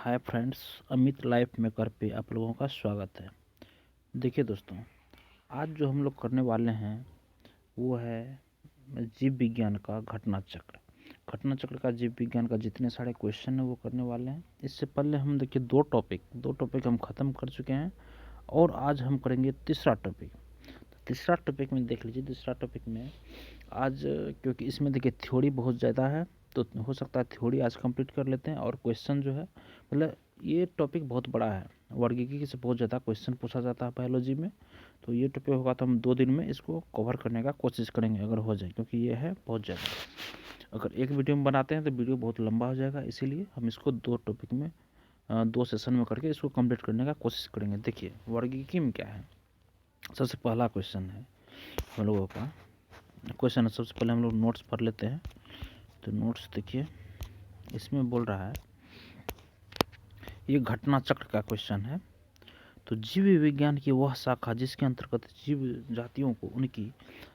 Hi friends, Amit life maker पे आप लोगों का स्वागत है। देखिए दोस्तों, आज जो हम लोग करने वाले हैं वो है जीव विज्ञान का घटना चक्र। घटना चक्र का जीव विज्ञान का जितने सारे क्वेश्चन है वो करने वाले हैं। इससे पहले हम देखिए दो टॉपिक हम ख़त्म कर चुके हैं और आज हम करेंगे तीसरा टॉपिक। तीसरा टॉपिक में देख लीजिए, तीसरा टॉपिक में आज क्योंकि इसमें देखिए थ्योरी बहुत ज़्यादा है तो हो सकता है थ्योरी आज कंप्लीट कर लेते हैं और क्वेश्चन जो है मतलब ये टॉपिक बहुत बड़ा है। वर्गीकी से बहुत ज़्यादा क्वेश्चन पूछा जाता है बायोलॉजी में, तो ये टॉपिक होगा तो हम 2 दिन में इसको कवर करने का कोशिश करेंगे अगर हो जाए, क्योंकि ये है बहुत ज़्यादा। अगर एक वीडियो में बनाते हैं तो वीडियो बहुत लंबा हो जाएगा, इसीलिए हम इसको 2 टॉपिक में 2 सेशन में करके इसको कंप्लीट करने का कोशिश करेंगे। देखिए वर्गीकी में क्या है। सबसे पहला क्वेश्चन है हम लोगों का क्वेश्चन है, सबसे पहले हम लोग नोट्स पढ़ लेते हैं। तो नोट्स देखिए, इसमें बोल रहा है ये घटना चक्र का क्वेश्चन है। तो जीव विज्ञान की वह शाखा जिसके अंतर्गत जीव जातियों को उनकी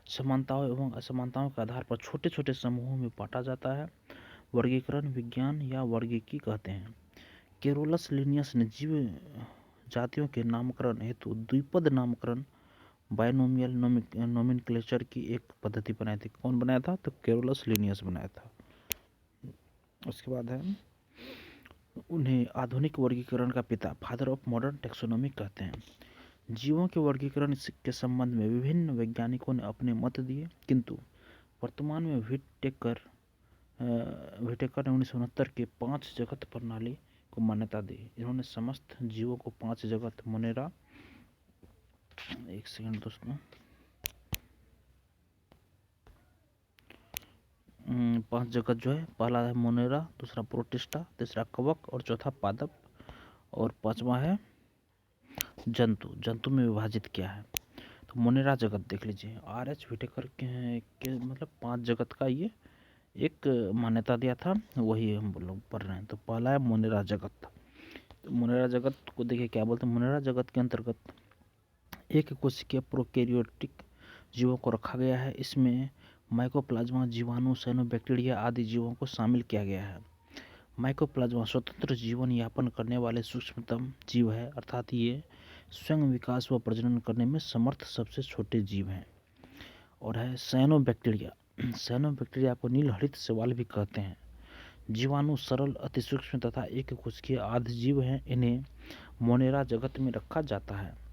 समानताओं एवं असमानताओं के आधार पर छोटे छोटे समूहों में बांटा जाता है, वर्गीकरण विज्ञान या वर्गीकी कहते हैं। केरोलस लिनियस ने जीव जातियों के नामकरण हेतु द्विपद नामकरण बायनोमियल नोमेनक्लेचर की एक पद्धति बनाई थी। कौन बनाया था? तो केरोलस लिनियस बनाया था। उसके बाद है उन्हें आधुनिक वर्गीकरण का पिता, फादर ऑफ मॉडर्न टेक्सोनॉमी कहते हैं। जीवों के वर्गीकरण के संबंध में विभिन्न वैज्ञानिकों ने अपने मत दिए, किंतु वर्तमान में व्हिटेकर ने 1969 के 5 जगत प्रणाली को मान्यता दी। इन्होंने समस्त जीवों को 5 जगत मोनेरा, एक सेकंड दोस्तों, 5 जगत जो है, पहला है मोनेरा, दूसरा प्रोटिस्टा, तीसरा कवक और चौथा पादप और 5वां है जंतु में विभाजित किया है। तो मोनेरा जगत देख लीजिए, R.H. व्हिटेकर के मतलब 5 जगत का ये एक मान्यता दिया था, वही हम लोग पढ़ रहे हैं। तो पहला है मोनेरा जगत। तो मोनेरा जगत को देखिए क्या बोलते हैं। मोनेरा जगत के अंतर्गत एक कोशिकीय प्रोकैरियोटिक जीवों को रखा गया है। इसमें माइकोप्लाज्मा, जीवाणु, साइनोबैक्टीरिया आदि जीवों को शामिल किया गया है। माइकोप्लाज्मा स्वतंत्र जीवन यापन करने वाले सूक्ष्मतम जीव है, अर्थात ये स्वयं विकास व प्रजनन करने में समर्थ सबसे छोटे जीव हैं। और है साइनोबैक्टीरिया। साइनोबैक्टीरिया को नीलहरित शैवाल भी कहते हैं। जीवाणु सरल, अति सूक्ष्म तथा एक कोशिकीय आदि जीव हैं। इन्हें मोनेरा जगत में रखा जाता है।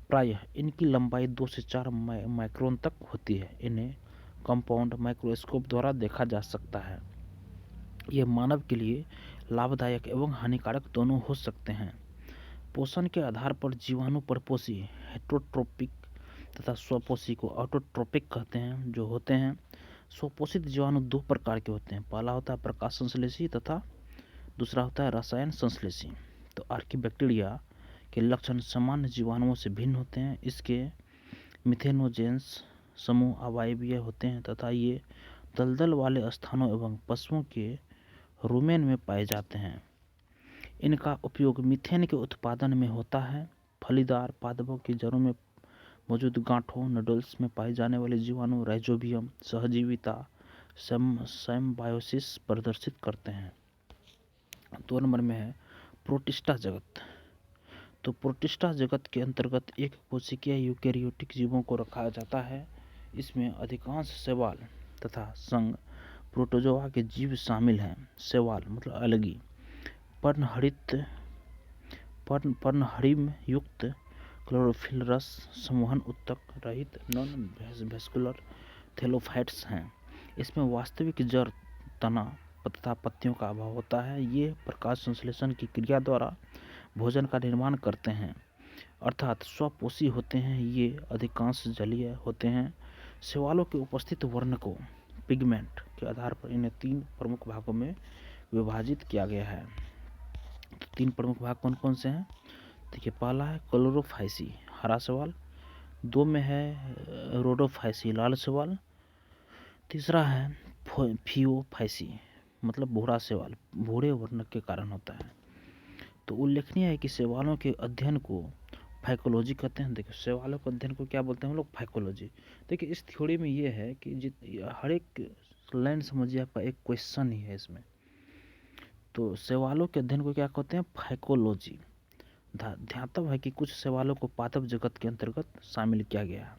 प्रायः इनकी लंबाई 2 से 4 माइक्रोन तक होती है। इन्हें कंपाउंड माइक्रोस्कोप द्वारा देखा जा सकता है। ये मानव के लिए लाभदायक एवं हानिकारक दोनों हो सकते हैं। पोषण के आधार पर जीवाणु परपोषी हेटेरोट्रोपिक तथा स्वपोषी को ऑटोट्रोपिक कहते हैं जो होते हैं। स्वपोषित जीवाणु 2 प्रकार के होते हैं। पहला होता है प्रकाश संश्लेषी तथा दूसरा होता है रसायन संश्लेषी। तो आर्कीबैक्टीरिया के लक्षण सामान्य जीवाणुओं से भिन्न होते हैं। इसके मिथेनोजेंस समूह अवायवीय होते हैं तथा ये दलदल वाले स्थानों एवं पशुओं के रुमेन में पाए जाते हैं। इनका उपयोग मीथेन के उत्पादन में होता है। फलीदार पादपों की जड़ों में मौजूद गांठों नोडल्स में पाए जाने वाले जीवाणु राइजोबियम सहजीविता सिम्बायोसिस प्रदर्शित करते हैं। 2 नंबर में है प्रोटिस्टा जगत। तो प्रोटिस्टा जगत के अंतर्गत एक कोशिकीय यूकेरियोटिक जीवों को रखा जाता है। इसमें अधिकांश शैवाल तथा संघ प्रोटोजोआ के जीव शामिल हैं। शैवाल मतलब अलगी, पर्णहरिम युक्त, क्लोरोफिल रस संवहन उत्तक रहित नॉन वेस्कुलर थैलोफाइट्स हैं। इसमें वास्तविक जड़, तना तथा पत्तियों का अभाव होता है। ये प्रकाश संश्लेषण की क्रिया द्वारा भोजन का निर्माण करते हैं, अर्थात स्वपोषी होते हैं। ये अधिकांश जलीय होते हैं। शैवालों के उपस्थित वर्ण को पिगमेंट के आधार पर इन्हें 3 प्रमुख भागों में विभाजित किया गया है। तो 3 प्रमुख भाग कौन कौन से हैं? देखिए, पहला है क्लोरोफाइसी हरा शैवाल, 2 में है रोडोफाइसी लाल शैवाल, तीसरा है फियोफाइसी मतलब भूरा शैवाल, भूरे वर्ण के कारण होता है। तो उल्लेखनीय है कि शैवालों के अध्ययन को फाइकोलॉजी कहते हैं। देखिए शैवालों के अध्ययन को क्या बोलते हैं हम लोग? फाइकोलॉजी। देखिए इस थ्योरी में ये है कि हर एक लाइन समझिए आपका एक क्वेश्चन ही है इसमें। तो शैवालों के अध्ययन को क्या कहते हैं? फाइकोलॉजी। ध्यातव्य है कि कुछ शैवालों को पादप जगत के अंतर्गत शामिल किया गया है।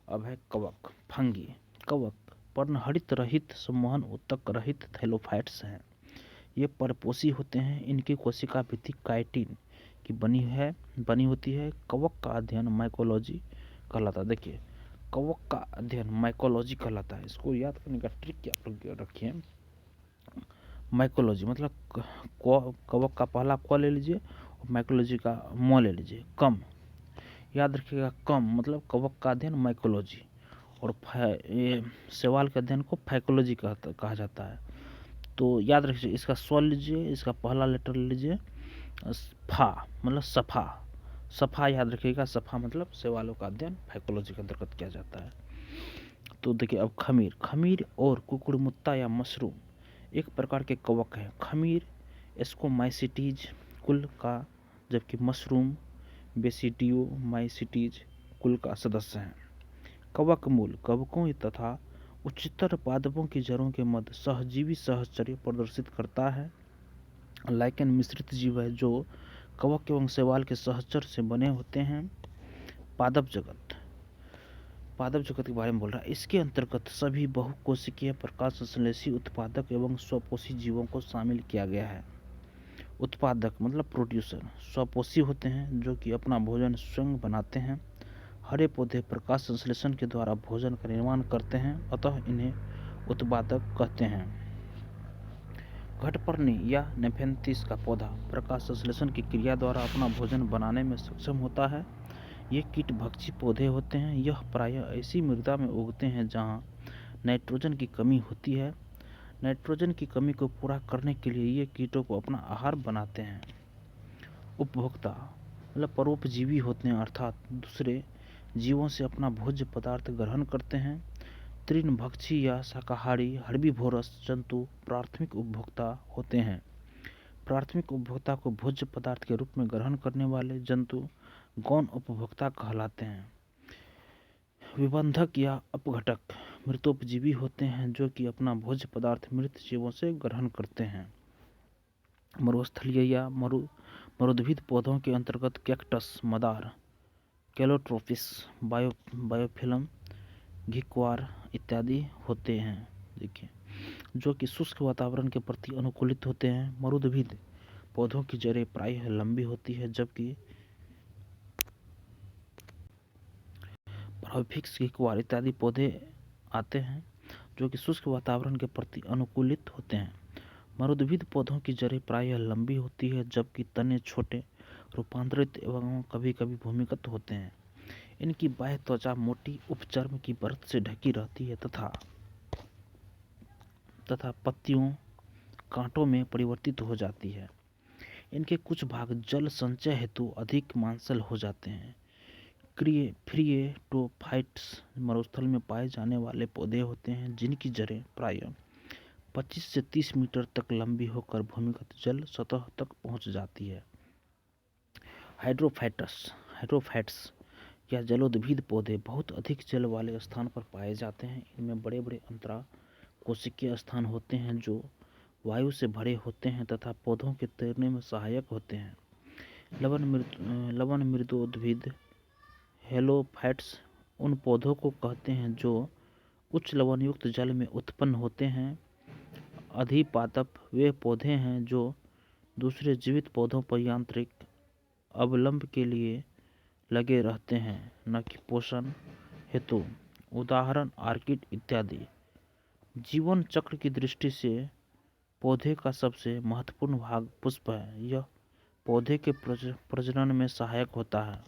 अब है कवक, फंगी। कवक पर्णहरित रहित, सम्मोहन उत्तक रहित थैलोफाइट्स हैं। ये परपोषी होते हैं। इनकी कोशिका भित्ति काइटिन की बनी होती है। कवक का अध्ययन माइकोलॉजी कहलाता है। देखिए, कवक का अध्ययन माइकोलॉजी कहलाता है। इसको याद करने का ट्रिक क्या आप रखिए। माइकोलॉजी मतलब कवक का पहला क ले लीजिए और माइकोलॉजी का म ले लीजिए, कम। याद रखिएगा, कम मतलब कवक का अध्ययन माइकोलॉजी, और ये शैवाल के अध्ययन को फाइकोलॉजी कहा जाता है। तो याद रखिए, इसका स्व लीजिए, इसका पहला लेटर ले लीजिए, फा मतलब सफा। सफा याद रखिएगा, सफा मतलब शैवालों का अध्ययन फाइकोलॉजी के अंतर्गत किया जाता है। तो देखिए, अब खमीर। खमीर और कुकुड़मुत्ता या मशरूम एक प्रकार के कवक है। खमीर एस्कोमाइसिटीज कुल का, जबकि मशरूम बेसिडियोमाइसिटीज कुल का सदस्य है। कवक मूल कवकों तथा उच्चतर पादपों की जड़ों के मध्य सहजीवी सहचर्य प्रदर्शित करता है। लाइकेन मिश्रित जीव है जो कवक एवं शैवाल के सहचर से बने होते हैं। पादप जगत के बारे में बोल रहा है। इसके अंतर्गत सभी बहुकोशिकीय प्रकाश संश्लेषी उत्पादक एवं स्वपोषी जीवों को शामिल किया गया है। उत्पादक मतलब प्रोड्यूसर स्वपोषी होते हैं जो कि अपना भोजन स्वयं बनाते हैं। हरे पौधे प्रकाश संश्लेषण के द्वारा भोजन का निर्माण करते हैं, अतः इन्हें उत्पादक कहते हैं। घटपर्णी या नेफेंथिस का पौधा प्रकाश संश्लेषण की क्रिया द्वारा अपना भोजन बनाने में सक्षम होता है। ये कीटभक्षी पौधे होते हैं। यह प्रायः ऐसी मृदा में उगते हैं जहाँ नाइट्रोजन की कमी होती है। नाइट्रोजन की कमी को पूरा करने के लिए ये कीटों को अपना आहार बनाते हैं। उपभोक्ता मतलब परोपजीवी होते हैं, अर्थात दूसरे जीवों से अपना भोज्य पदार्थ ग्रहण करते हैं। तृणभक्षी या शाकाहारी हर्बीवोरस जंतु प्राथमिक उपभोक्ता होते हैं। प्राथमिक उपभोक्ता को भोज्य पदार्थ के रूप में ग्रहण करने वाले जंतु गौण उपभोक्ता कहलाते हैं। विबंधक या अपघटक मृतोपजीवी होते हैं जो कि अपना भोज्य पदार्थ मृत जीवों से ग्रहण करते हैं। मरुस्थलीय या मरुद्भिद पौधों के अंतर्गत कैक्टस, मदार, कैलोट्रोपिस, बायोफिलम, घिक्वार इत्यादि होते हैं। देखिए, जो कि शुष्क वातावरण के प्रति अनुकूलित होते हैं। मरुद्भिद पौधों की जड़ें प्रायः लंबी होती है, जबकि ब्रायोफिक्स, घिक्वार इत्यादि पौधे आते हैं जो कि शुष्क वातावरण के प्रति अनुकूलित होते हैं। मरुद्भिद पौधों की जड़ें प्रायः लंबी होती है, जबकि तने छोटे, रूपांतरित एवं कभी कभी भूमिगत होते हैं। इनकी बाह्य त्वचा मोटी उपचर्म की परत से ढकी रहती है तथा पत्तियों कांटों में परिवर्तित हो जाती है। इनके कुछ भाग जल संचय हेतु अधिक मांसल हो जाते हैं। फ्रिएटोफाइट्स मरुस्थल में पाए जाने वाले पौधे होते हैं जिनकी जड़ें प्रायः 25 से 30 मीटर तक लंबी होकर भूमिगत जल सतह तक पहुंच जाती है। हाइड्रोफाइट्स या जलोद्भिद पौधे बहुत अधिक जल वाले स्थान पर पाए जाते हैं। इनमें बड़े बड़े अंतरा कोशिकीय स्थान होते हैं जो वायु से भरे होते हैं तथा पौधों के तैरने में सहायक होते हैं। लवण मृदोद्भिद हेलोफाइट्स उन पौधों को कहते हैं जो उच्च लवण युक्त जल में उत्पन्न होते हैं। अधिपादप वे पौधे हैं जो दूसरे जीवित पौधों पर यांत्रिक अवलंब के लिए लगे रहते हैं, न कि पोषण हेतु। उदाहरण आर्किड इत्यादि। जीवन चक्र की दृष्टि से पौधे का सबसे महत्वपूर्ण भाग पुष्प है। यह पौधे के प्रजनन में सहायक होता है।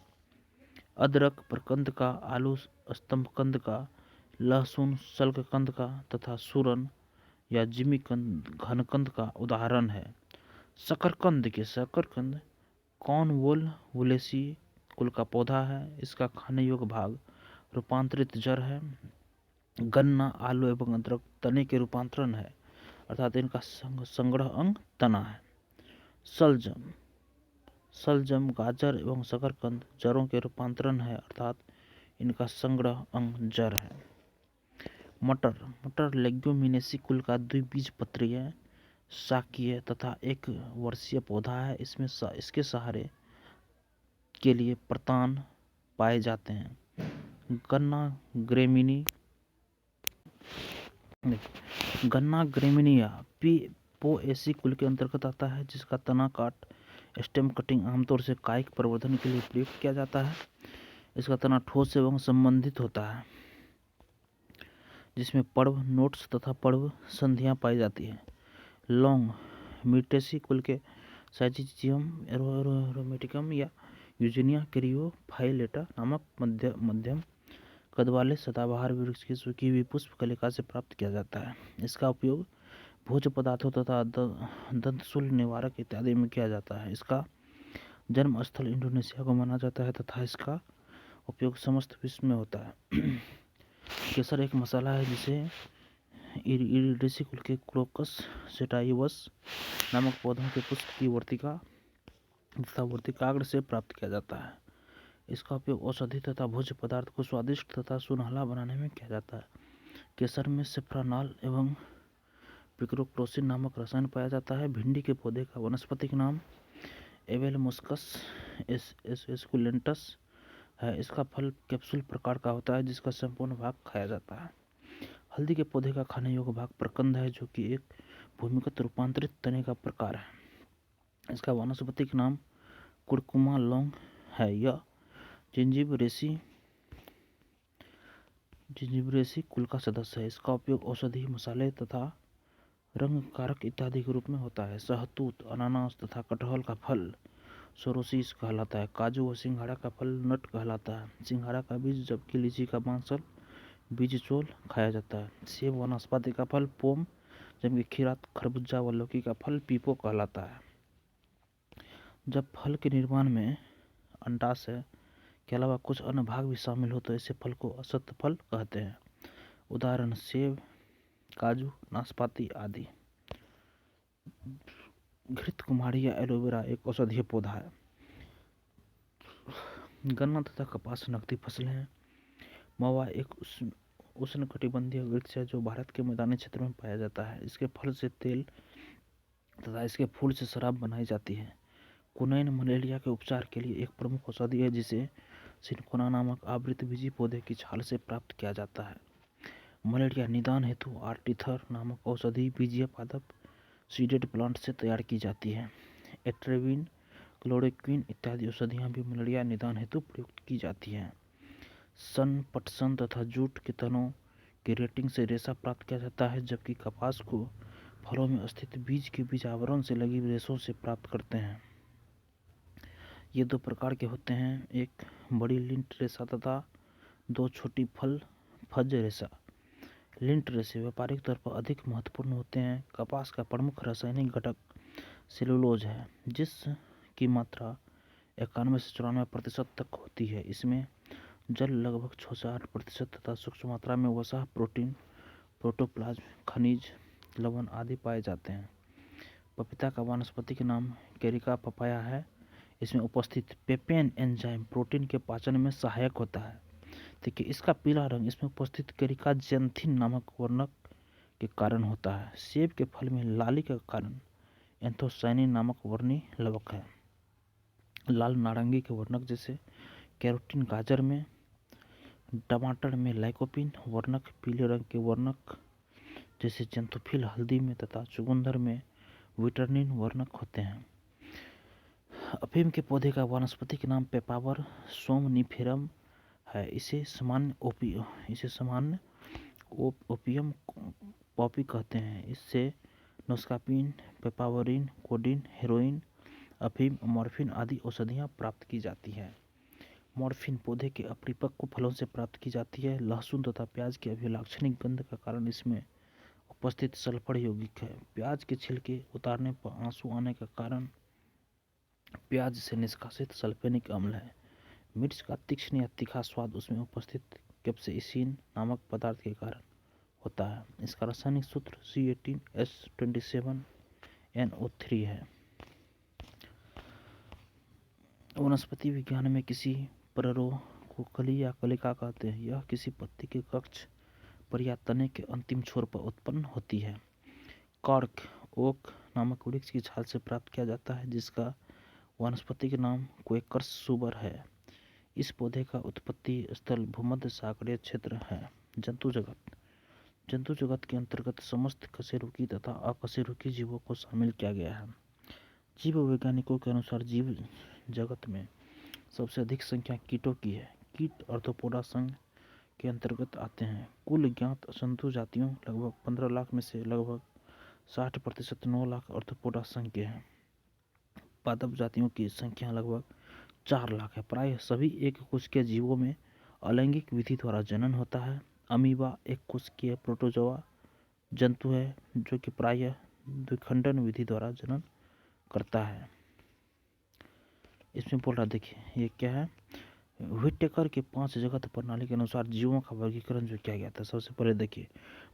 अदरक प्रकंद का, आलू स्तंभकंद का, लहसुन शल्ककंद का तथा सूरन या जिमीकंद घनकंद का उदाहरण है। शकरकंद कॉर्नवोल्वुलेसी कुल का पौधा है। इसका खाने योग्य भाग रूपांतरित जड़ है। गन्ना, आलू एवं अदरक तने के रूपांतरण है, अर्थात इनका संग्रह अंग तना है। शलजम गाजर एवं शकरकंद जड़ों के रूपांतरण है, अर्थात इनका संग्रह अंग जड़ है। मटर लेग्यूमिनेसी कुल का द्विबीजपत्री शाकीय तथा एक वर्षीय पौधा है। इसके सहारे के लिए प्रतान पाए जाते हैं। गन्ना ग्रेमिनिया पोएसी कुल के अंतर्गत आता है, जिसका तना काट स्टेम कटिंग आमतौर से कायिक प्रवर्धन के लिए प्रयुक्त किया जाता है। इसका तना ठोस एवं संबंधित होता है, जिसमें पर्व नोट्स तथा पर्व संधियां पाई जाती हैं। लौंग मिर्टेसी कुल के साइजियम एरोमेटिकम या यूजेनिया कैरियोफाइलेटा नामक मध्यम कद वाले सदाबहार वृक्ष की सूखी हुई पुष्प कलिका से प्राप्त किया जाता है। इसका उपयोग भोज्य पदार्थों तथा दंतशूल निवारक इत्यादि में किया जाता है। इसका जन्म स्थल इंडोनेशिया को माना जाता है तथा इसका उपयोग समस्त विश्व में होता है। केसर एक मसाला है जिसे इरिडेसी कुल के क्रोकस सेटाइवस नामक पौधों के पुष्प की वर्तिका तथा वर्तिकाग्र से प्राप्त किया जाता है। इसका उपयोग औषधि तथा भोज्य पदार्थ को स्वादिष्ट तथा सुनहला बनाने में किया जाता है। केसर में सेफ्रानॉल एवं पिक्रोक्लोसिन नामक रसायन पाया जाता है। भिंडी के पौधे का वानस्पतिक नाम एवेलमुस्कस एस्कुलेंटस है। इसका फल कैप्सूल प्रकार का होता है, जिसका संपूर्ण भाग खाया जाता है। हल्दी के पौधे का खाने योग्य भाग प्रकंद है, जो कि एक भूमिगत रूपांतरित तने का प्रकार है। इसका वानस्पतिक नाम कुरकुमा लौंग है। यह जिंजिबरेसी कुल का सदस्य है। इसका उपयोग औषधि, मसाले तथा रंग कारक इत्यादि के रूप में होता है। सहतूत, अनानास तथा कटहल का फल सोरोसीस कहलाता है। काजू व सिंघाड़ा का फल नट कहलाता है। सिंघाड़ा का बीज, जबकि लीची का बांसल बीज चोल खाया जाता है। सेब व नाशपाती का फल पोम, जबकि खीरा, खरबूजा व लौकी का फल पीपो कहलाता है। जब फल के निर्माण में अंडाशय के अलावा कुछ अन्य भाग भी शामिल हो तो ऐसे फल को असत्य फल कहते हैं। उदाहरण सेब, काजू, नाशपाती आदि। घृतकुमारी या एलोवेरा एक औषधीय पौधा है। गन्ना तथा कपास नकदी फसलें हैं। महुआ एक उष्णकटिबंधीय वृक्ष है जो भारत के मैदानी क्षेत्र में पाया जाता है। इसके फल से तेल तथा इसके फूल से शराब बनाई जाती है। कुनैन मलेरिया के उपचार के लिए एक प्रमुख औषधि है, जिसे सिनकोना नामक आवृतबीजी पौधे की छाल से प्राप्त किया जाता है। मलेरिया निदान हेतु आर्टिथर नामक औषधि बीजीय पादप सीडेड प्लांट से तैयार की जाती है। एट्रेविन, क्लोरोक्विन इत्यादि औषधियाँ भी मलेरिया निदान हेतु प्रयुक्त की जाती हैं। सन, पटसन तथा जूट के तनों की रेटिंग से रेशा प्राप्त किया जाता है, जबकि कपास को फलों में स्थित बीज के बीज आवरण से लगी रेशों से प्राप्त करते हैं। ये दो प्रकार के होते हैं, एक बड़ी लिंट रेशा तथा दो छोटी फज रेशा। लिंट रेशे व्यापारिक तौर पर अधिक महत्वपूर्ण होते हैं। कपास का प्रमुख रासायनिक घटक सेलुलोज है, जिसकी मात्रा 91 से 94% तक होती है। इसमें जल लगभग 6 से 8% तथा सूक्ष्म मात्रा में वसा, प्रोटीन, प्रोटोप्लाज्म, खनिज, लवण आदि पाए जाते हैं। पपीता का वानस्पतिक नाम कैरिका पपाया है। इसमें उपस्थित पेपेन एंजाइम प्रोटीन के पाचन में सहायक होता है। देखिए, इसका पीला रंग इसमें उपस्थित कैरिका जेंथिन नामक वर्णक के कारण होता है। सेब के फल में लाली के कारण एंथोसाइनिन नामक वर्णी लवक है। लाल नारंगी के वर्णक जैसे कैरोटीन गाजर में, टमाटर में लाइकोपिन वर्णक, पीले रंग के वर्णक जैसे जेंथोफिल हल्दी में तथा चुकंदर में विटर्निन वर्णक होते हैं। अफीम के पौधे का वानस्पतिक नाम पेपावर सोमनिफेरम है। इसे सामान्य ओपियम पॉपी कहते हैं। इससे नोस्कापिन, पेपावरिन, कोडीन, हेरोइन, अफीम, मॉर्फिन आदि औषधियाँ प्राप्त की जाती हैं। मॉर्फिन पौधे के अपरिपक्व फलों से प्राप्त की जाती है। लहसुन तथा प्याज की अभिलाक्षणिक गंध का कारण इसमें उपस्थित सल्फर यौगिक है। प्याज के छिलके उतारने पर आंसू आने का कारण प्याज से निष्कासित सल्फेनिक अम्ल है। मिर्च का तीक्ष्ण या तीखा स्वाद उसमें उपस्थित कैप्सेइसिन नामक पदार्थ के कारण होता है। इसका रासायनिक सूत्र C18H27NO3 है। वनस्पति विज्ञान में किसी पररो को कली या कलिका कहते हैं। यह किसी पत्ती के कक्ष पर या तने के अंतिम छोर पर उत्पन्न होती है। कॉर्क, ओक, नामक वृक्ष की छाल से प्राप्त किया जाता है, जिसका वानस्पतिक नाम क्वेकर्स सुबर है। इस पौधे का उत्पत्ति स्थल भूमध्य सागरीय क्षेत्र है। जंतु जगत के अंतर्गत समस्त कशेरुकी तथा अकशेरुकी जीवों को शामिल किया गया है। जीव वैज्ञानिकों के अनुसार जीव जगत में सबसे अधिक संख्या कीटों की है। कीट आर्थ्रोपोडा संघ के अंतर्गत आते हैं। कुल ज्ञात जंतु जातियों लगभग 15 लाख में से लगभग 60% 9 लाख आर्थ्रोपोडा संघ के हैं। पादप जातियों की संख्या लगभग 4 लाख है। प्रायः सभी एक कोशिकीय जीवों में अलैंगिक विधि द्वारा जनन होता है। अमीबा एक कोशिकीय प्रोटोजोआ जंतु है जो कि प्रायः द्विखंडन विधि द्वारा जनन करता है। इसमें बोल रहा देखिए ये क्या है, व्हिटेकर के 5 जगत प्रणाली के अनुसार जीवों का वर्गीकरण जो किया गया था। सबसे पहले देखिए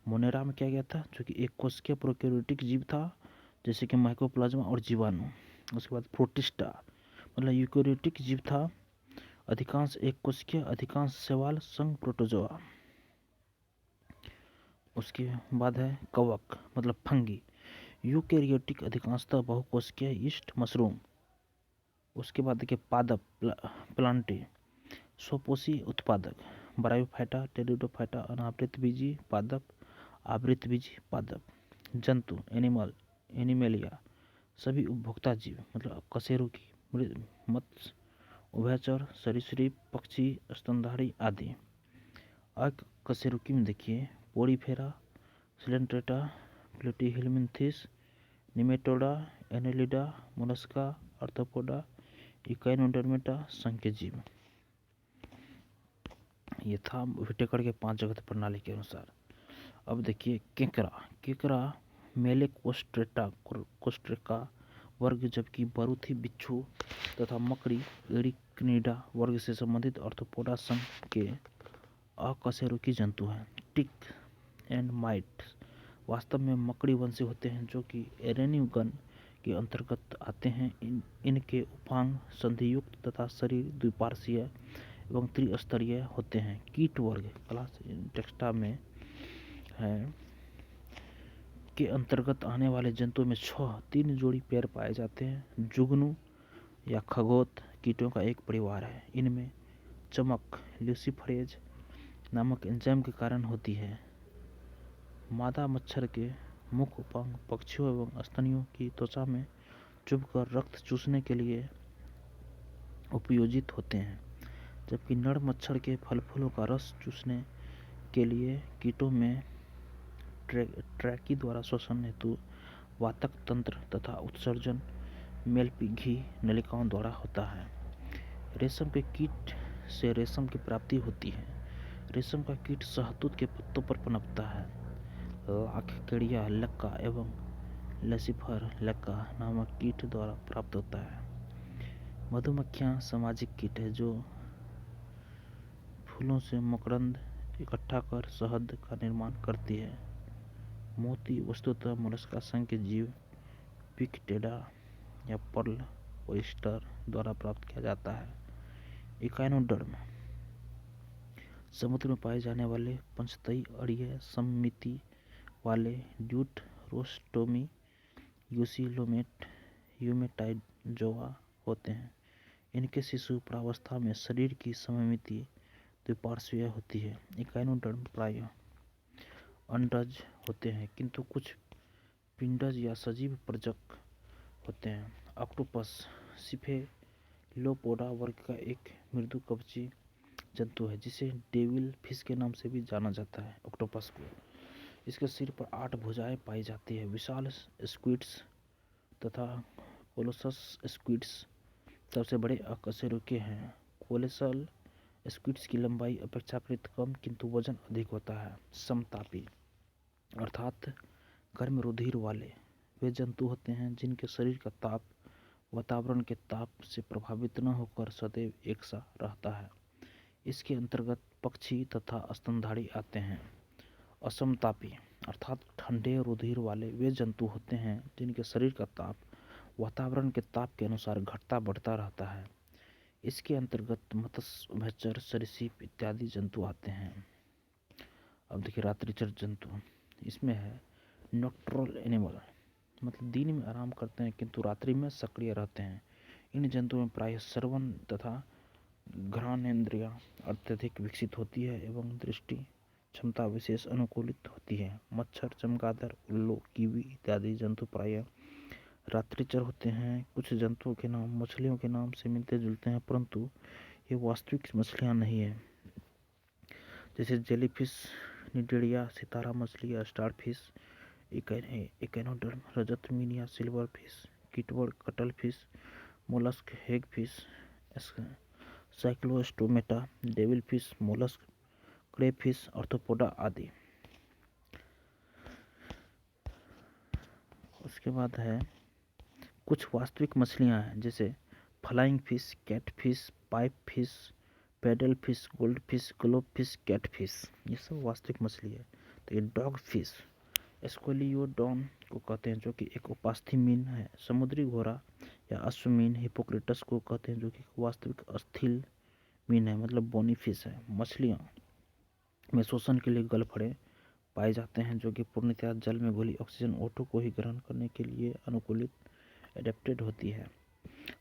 मोनेरा में किया गया था, जो कि एक कोशिकीय प्रोकैरियोटिक जीव था, जैसे कि माइकोप्लाज्मा और जीवाणु। उसके बाद प्रोटिस्टा मतलब यूकैरियोटिक जीव था, अधिकांश एक कोशिकीय, अधिकांश शैवाल संघ प्रोटोजोआ। उसके बाद है कवक मतलब फंगी, यूकैरियोटिक, अधिकांशतः बहुकोशिकीय, यीस्ट, मशरूम। उसके बाद देखिए पादप प्लांटे, स्वपोषी उत्पादक, ब्रायोफाइटा, टेरिडोफाइटा, अनावृतबीजी पादप, आवृतबीजी पादप। जंतु एनिमेलिया, सभी उपभोक्ता जीव मतलब कशेरुकी, मत्स्य, उभयचर, सरीसृप, पक्षी, स्तनधारी आदि। अकशेरुकी में देखिए Porifera, Coelenterata, Platyhelminthes, Nematoda, Annelida, Mollusca, Arthropoda, Echinodermata संघ के जीव। ये था व्हिटेकर के 5 जगत प्रणाली के अनुसार। अब देखिए केकड़ा मेले कोस्ट्रेका वर्ग, जबकि बरूथी बिच्छू तथा मकड़ी एरिक्निडा वर्ग से संबंधित आर्थ्रोपोडा संघ के अकशेरुकी जंतु हैं। टिक एंड माइट वास्तव में मकड़ी वंशी होते हैं, जो कि एरेनिगन के अंतर्गत आते हैं। इनके उपांग संधियुक्त तथा शरीर द्विपार्श्वीय एवं त्रिस्तरीय होते हैं। कीट वर्ग क्लास टेक्स्टा में है के अंतर्गत आने वाले जंतुओं में 3 जोड़ी पैर पाए जाते हैं। जुगनू या खगोत कीटों का एक परिवार है। इनमें चमक ल्यूसीफरेज नामक एंजाइम के कारण होती है। मादा मच्छर के मुख उपांग पक्षियों एवं स्तनियों की त्वचा में चुभकर रक्त चूसने के लिए उपयोजित होते हैं, जबकि नर मच्छर के फल फूलों का रस चूसने के लिए कीटों में ट्रैकी द्वारा श्वसन हेतु वातक तंत्र तथा उत्सर्जन मेलपिघी नलिकाओं द्वारा होता है। रेशम के कीट से रेशम की प्राप्ति होती है। रेशम का कीट शहतूत के पत्तों पर पनपता है। लाख केड़िया लक्का एवं लसीफर लक्का नामक कीट द्वारा प्राप्त होता है। मधुमक्खियां सामाजिक कीट है जो फूलों से मकरंद इकट्ठा कर शहद का निर्माण करती है। मोती वस्तुतः मोलस्का संघ के जीव पिकटेडा या पर्ल ओयस्टर द्वारा प्राप्त किया जाता है। इकाइनोडर्म समुद्र में पाए जाने वाले पंचतई अड़िय सममिति वाले ड्यूट रोस्टोमी यूसिलोमेट यूमेटाइडजोआ होते हैं। इनके शिशु प्रावस्था में शरीर की सममिति द्विपार्श्वीय होती है। इकाइनोडर्म प्रायः अंडज होते हैं, किंतु कुछ पिंडज या सजीव प्रजक होते हैं। ऑक्टोपस सिफेलोपोडा वर्ग का एक मृदुकवची जंतु है, जिसे डेविल फिश के नाम से भी जाना जाता है। ऑक्टोपस को इसके सिर पर 8 भुजाएं पाई जाती है। विशाल स्क्विड्स तथा कोलोसस स्क्विड्स सबसे बड़े अकशेरुकी हैं। कोलोसल स्क्विड्स की लंबाई अपेक्षाकृत कम किंतु वजन अधिक होता है। समतापी अर्थात गर्म रुधिर वाले वे जंतु होते हैं जिनके शरीर का ताप वातावरण के ताप से प्रभावित न होकर सदैव एक सा रहता है। इसके अंतर्गत पक्षी तथा स्तनधारी आते हैं। असमतापी अर्थात ठंडे रुधिर वाले वे जंतु होते हैं जिनके शरीर का ताप वातावरण के ताप के अनुसार घटता बढ़ता रहता है। इसके अंतर्गत मत्स्य, उभयचर, सरीसृप इत्यादि जंतु आते हैं। अब देखिए रात्रिचर जंतु, इसमें है नॉक्टर्नल एनिमल मतलब दिन में आराम करते हैं किंतु रात्रि में सक्रिय रहते हैं। इन जंतुओं में प्रायः श्रवण तथा घ्राणेन्द्रियां अत्यधिक विकसित होती है एवं दृष्टि क्षमता विशेष अनुकूलित होती है। मच्छर, चमगादड़, उल्लू, कीवी इत्यादि जंतु प्रायः रात्रिचर होते हैं। कुछ जंतुओं के नाम मछलियों के नाम से मिलते जुलते हैं, परंतु ये वास्तविक मछलियां नहीं है। जैसे जेलीफिश, निडेरिया, सितारा मछली, स्टार फिश, इकेनोडर्म, रजत मीनिया, सिल्वर फिश, किटवर्ड, cuttlefish, mollusc, hagfish, cyclostomata, devilfish, mollusc, crayfish, arthropoda आदि। उसके बाद है कुछ वास्तविक मछलियां हैं, जैसे flying fish, catfish, pipefish, paddlefish, goldfish, globefish, catfish, ये सब वास्तविक मछली है। तो ये डॉग फिश स्क्वेलियोडॉन को कहते हैं, जो कि एक उपास्थि मीन है। समुद्री घोड़ा या अश्वमीन हिपोक्रेटस को कहते हैं, जो कि वास्तविक अस्थिल मीन है, मतलब बोनी फिश है। मछलियाँ में शोषण के लिए गलफड़े पाए जाते हैं, जो कि पूर्णतः जल में घुली ऑक्सीजन O2 को ही ग्रहण करने के लिए अनुकूलित एडेप्टेड होती है।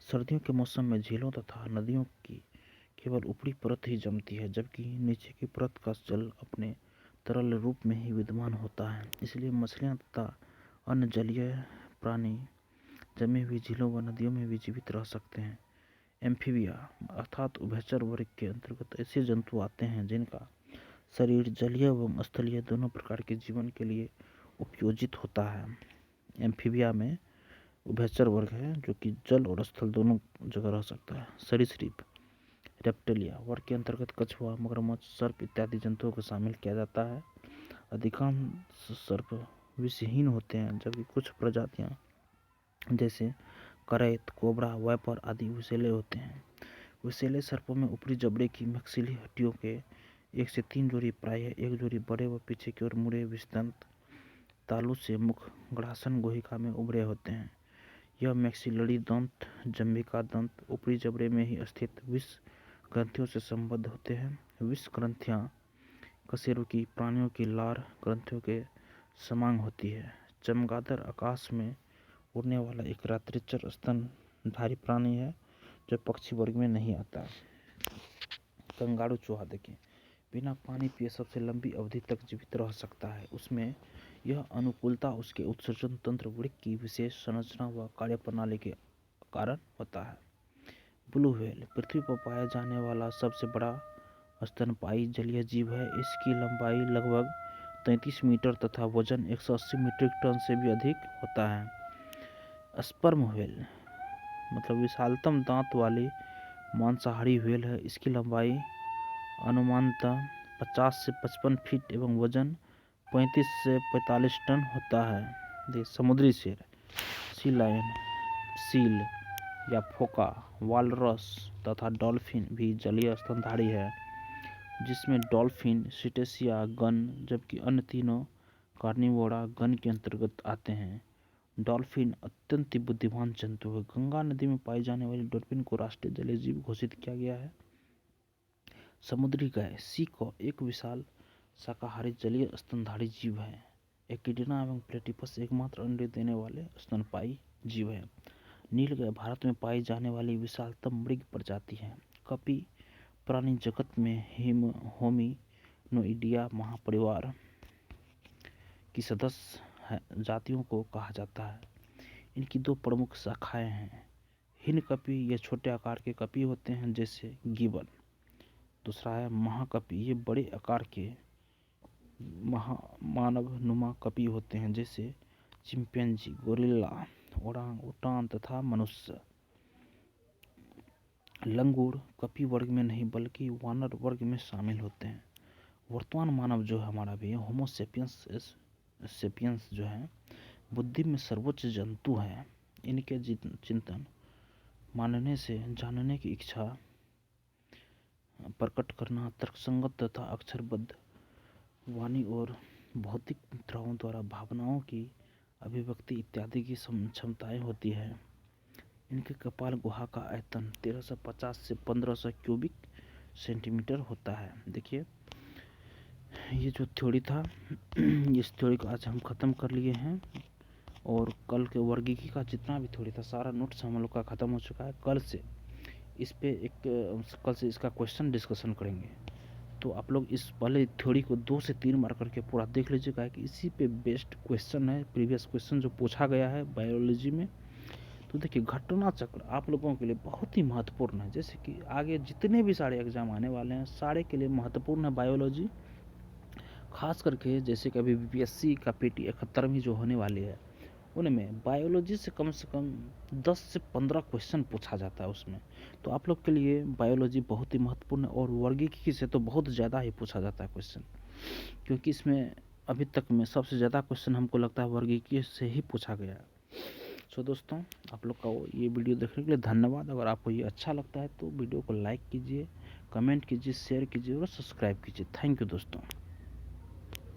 सर्दियों के मौसम में झीलों तथा नदियों की केवल ऊपरी परत ही जमती है, जबकि नीचे की परत का जल अपने तरल रूप में ही विद्यमान होता है। इसलिए मछलियाँ तथा अन्य जलीय प्राणी जमी हुई झीलों व नदियों में भी जीवित रह सकते हैं। एम्फीबिया अर्थात उभयचर वर्ग के अंतर्गत ऐसे जंतु आते हैं जिनका शरीर जलीय एवं स्थलीय दोनों प्रकार के जीवन के लिए उपयोजित होता है। एम्फीबिया में उभयचर वर्ग है, जो कि जल और स्थल दोनों जगह रह सकता है। सरीसृप रेप्टिलिया वर्ग के अंतर्गत कछुआ, मगरमच्छ, सर्प इत्यादि जंतुओं को शामिल किया जाता है। अधिकांश सर्प विषहीन होते हैं, जबकि कुछ प्रजातियां जैसे करैत, कोबरा, वाइपर आदि विषैले होते हैं। विषैले सर्पों में ऊपरी जबड़े की मैक्सिली हड्डियों के 1 से 3 जोड़ी, प्रायः एक जोड़ी बड़े व पीछे की ओर मुड़े विषदंत तालु से मुख गढ़ासन गुहिका में उभरे होते हैं। यह मैक्सिलरी दंत, जंभिका दंत ऊपरी जबड़े में ही स्थित विष ग्रंथियों से संबद्ध होते हैं। विष ग्रंथियां कशेरुकी प्राणियों की लार ग्रंथियों के समान होती है। चमगादड़ आकाश में उड़ने वाला एक रात्रिचर स्तनधारी प्राणी है, जो पक्षी वर्ग में नहीं आता। कंगारू चूहा देखिए, बिना पानी पिए सबसे लंबी अवधि तक जीवित रह सकता है। उसमें यह अनुकूलता उसके उत्सर्जन तंत्र वृक्क की विशेष संरचना व कार्यप्रणाली के कारण होता है। ब्लू व्हेल पृथ्वी पर पाया जाने वाला सबसे बड़ा स्तनपायी जलीय जीव है। इसकी लंबाई लगभग 33 मीटर तथा वजन 180 मीट्रिक टन से भी अधिक होता है। स्पर्म व्हेल मतलब विशालतम दांत वाली मांसाहारी व्हेल है। इसकी लंबाई अनुमानतः 50 से 55 फीट एवं वजन 35 से 45 टन होता है। समुद्री शेर सी लायन, सील या फोका, वालरस तथा डॉल्फिन भी जलीय स्तनधारी है, जिसमें डॉल्फिन सिटेसिया गण जबकि अन्य तीनों कार्निवोरा गण के अंतर्गत आते हैं। डॉल्फिन अत्यंत ही बुद्धिमान जंतु है। गंगा नदी में पाई जाने वाली डॉल्फिन को राष्ट्रीय जलीय जीव घोषित किया गया है। समुद्री गाय सीको एक विशाल शाकाहारी जलीय स्तनधारी जीव है। एकिडना एवं प्लेटिपस एकमात्र अंडे देने वाले स्तनपायी जीव है। नीलगाय भारत में पाई जाने वाली विशालतम मृग प्रजाति है। कपी प्राणी जगत में होमिनोइडिया महापरिवार की सदस्य जातियों को कहा जाता है। इनकी 2 प्रमुख शाखाएं हैं। हिन कपी ये छोटे आकार के कपी होते हैं, जैसे गिबन। दूसरा है महाकपी, ये बड़े आकार के मानवनुमा कपी होते हैं, जैसे चिंपैंजी, गोरिल्ला, ओरांग उटान तथा मनुष्य। लंगूर कपी वर्ग में नहीं बल्कि वानर वर्ग में शामिल होते हैं। वर्तमान मानव जो है हमारा भी होमो सेपियंस जो है बुद्धि में सर्वोच्च जंतु है। इनके चिंतन, मानने से जानने की इच्छा प्रकट करना, तर्कसंगत तथा अक्षरबद्ध वाणी और भौतिक मुद्राओं द्वारा भावनाओं की अभिव्यक्ति इत्यादि की क्षमताएं होती है। इनके कपाल गुहा का आयतन 1350 से 1500 क्यूबिक सेंटीमीटर होता है। देखिए, ये जो थ्योरी था, इस थ्योरी को आज हम ख़त्म कर लिए हैं और कल के वर्गीकी का जितना भी थ्योरी था सारा नोट्स हम लोग का ख़त्म हो चुका है। कल से इसका क्वेश्चन डिस्कशन करेंगे। तो आप लोग इस पहले थ्योरी को 2 से 3 बार करके पूरा देख लीजिएगा कि इसी पे बेस्ड क्वेश्चन है, प्रीवियस क्वेश्चन जो पूछा गया है बायोलॉजी में। तो देखिए घटना चक्र आप लोगों के लिए बहुत ही महत्वपूर्ण है। जैसे कि आगे जितने भी सारे एग्जाम आने वाले हैं सारे के लिए महत्वपूर्ण है बायोलॉजी। खास करके जैसे कि अभी बीपीएससी का पीटी 71वीं जो होने वाली है उनमें बायोलॉजी से कम 10 से 15 क्वेश्चन पूछा जाता है उसमें। तो आप लोग के लिए बायोलॉजी बहुत ही महत्वपूर्ण है और वर्गीकी से तो बहुत ज़्यादा ही पूछा जाता है क्वेश्चन, क्योंकि इसमें अभी तक में सबसे ज़्यादा क्वेश्चन हमको लगता है वर्गीकी से ही पूछा गया है। सो दोस्तों आप लोग का ये वीडियो देखने के लिए धन्यवाद। अगर आपको ये अच्छा लगता है तो वीडियो को लाइक कीजिए, कमेंट कीजिए, शेयर कीजिए और सब्सक्राइब कीजिए। थैंक यू दोस्तों।